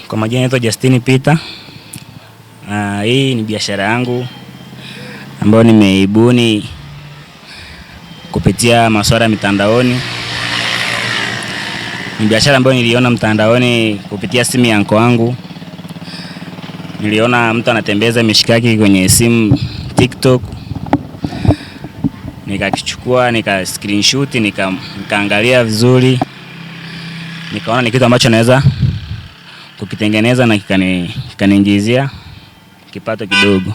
Kwa majina naitwa Justin Peter. Hii ni biashara yangu ambayo nimeibuni kupitia masuala ya mitandaoni. Ni biashara ambayo niliona mtandaoni kupitia simu ya anko wangu. Niliona mtu anatembeza mishikaki kwenye simu TikTok. Nikakichukua, nika screenshot, nikaangalia vizuri. Nikaona ni kitu ambacho naweza kukitengeneza na kikaniingizia kipato kidogo.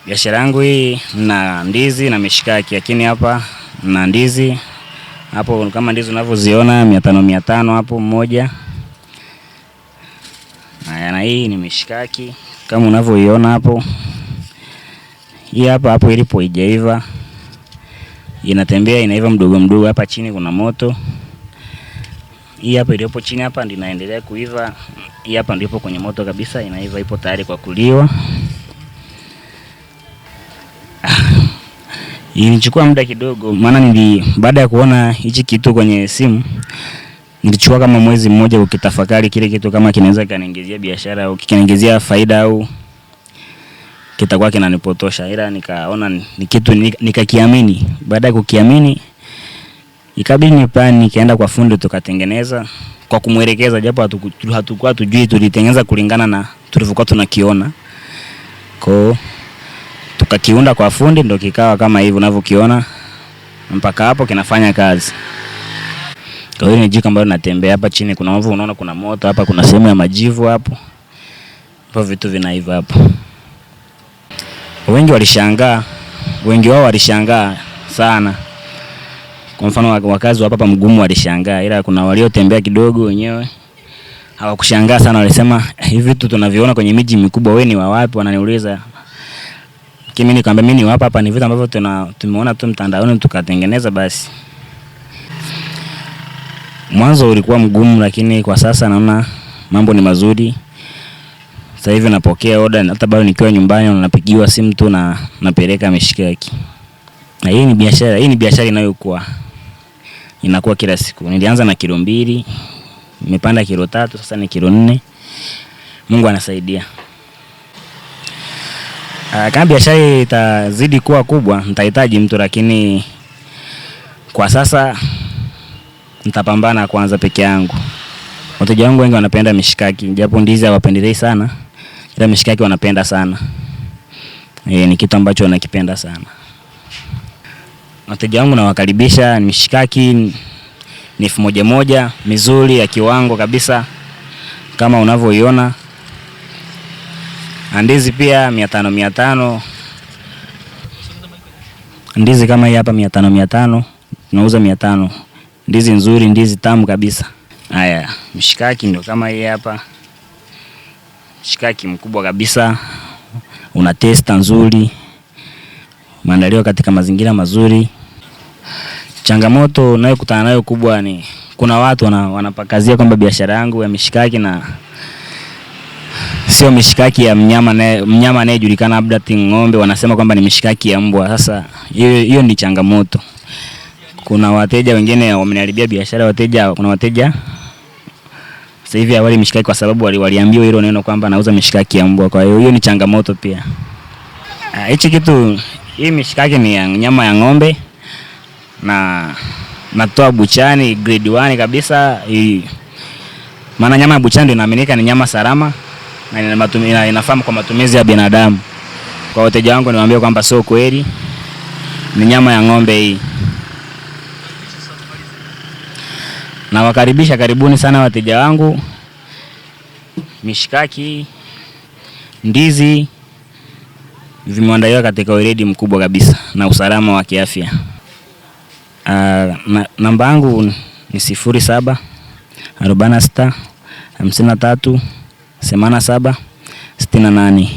Biashara yangu hii na ndizi na mishikaki, lakini hapa na ndizi hapo kama ndizi unavyoziona 500 hapo mmoja. Na hii ni mishikaki kama unavyoiona hapo. Hii hapo ilipo haijaiva. Inatembea inaiva mdogo mdogo, hapa chini kuna moto. Hii hapa ilipo chini hapa ndio inaendelea kuiva. Hii hapa ndipo kwenye moto kabisa, inaiva, ipo tayari kwa kuliwa. Ilichukua muda kidogo, maana baada ya kuona hichi kitu kwenye simu nilichukua kama mwezi mmoja ukitafakari kile kitu kama kinaweza kaniingizia biashara au kikaniingizia faida au kitakuwa kinanipotosha. Ila nikaona ni kitu nikakiamini. Baada ya kukiamini ikabidi nikaenda kwa fundi tukatengeneza kwa kumuelekeza, japo hatakuwa tujui, tulitengeneza kulingana na tulivyokuwa tunakiona. Kwa tukakiunda kwa fundi ndio kikawa kama hivi unavyokiona mpaka hapo kinafanya kazi. Kwa hiyo ni jiko ambalo linatembea, hapa chini kuna mvu, unaona kuna moto hapa, kuna sehemu ya majivu hapo. Hapo vitu vinaiva hapo. Wengi wao walishangaa sana. Kwa mfano wakazi hapa Mgumu walishangaa, ila kuna waliotembea kidogo wenyewe hawakushangaa sana, walisema hivi vitu tunaviona kwenye miji mikubwa, wewe ni wa wapi? Wananiuliza. Kimi nikamwambia mimi ni hapa, ni vitu ambavyo tumeona tu mtandaoni tukatengeneza basi. Mwanzo ulikuwa mgumu, lakini kwa sasa naona mambo ni mazuri. Sasa hivi napokea order, hata bado nikiwa nyumbani napigiwa simu tu na napeleka mishikaki. Na hii ni biashara inayokuwa inakuwa kila siku. Nilianza na kilo 2, nimepanda kilo 3, sasa ni kilo 4. Mungu anasaidia. Kama biashara itazidi kuwa kubwa, nitahitaji mtu, lakini kwa sasa nitapambana kwanza peke yangu. Wateja wangu wengi wanapenda mishikaki, japo ndizi hawapendelei sana, ila mishikaki wanapenda sana. Ni kitu ambacho wanakipenda sana. Wateja wangu nawakaribisha, mishikaki ni 1000 mizuri ya kiwango kabisa kama unavyoiona. Ndizi pia 500. Ndizi kama hii hapa 500, tunauza 500. Ndizi nzuri, ndizi tamu kabisa. Haya, mishikaki ndio kama hii hapa. Mishikaki mkubwa kabisa. Una taste nzuri. Maandaliwa katika mazingira mazuri. Changamoto ninayokutana nayo kubwa ni kuna watu wanapakazia kwamba biashara yangu ya mishikaki na sio mishikaki ya mnyama anayejulikana, labda ng'ombe, wanasema kwamba ni mishikaki ya mbwa. Sasa hiyo ni changamoto. Kuna wateja wengine wameniharibia biashara. Kuna wateja sasa hivi awali mishikaki kwa sababu waliambiwa hilo neno kwamba nauza mishikaki ya mbwa. Kwa hiyo ni changamoto pia. Hii mishikaki ni ya nyama ya ng'ombe na natoa buchani grade 1 kabisa. Maana nyama ya buchani ndio inaaminika ni nyama salama na inafahamu kwa matumizi ya binadamu. Kwa wateja wangu niwaambia kwamba sio kweli, ni nyama ya ng'ombe hii. Na wakaribisha, karibuni sana wateja wangu. Mishikaki, ndizi vimeandaliwa katika weledi mkubwa kabisa na usalama wa kiafya. Namba yangu ni 07 46 53 87 68.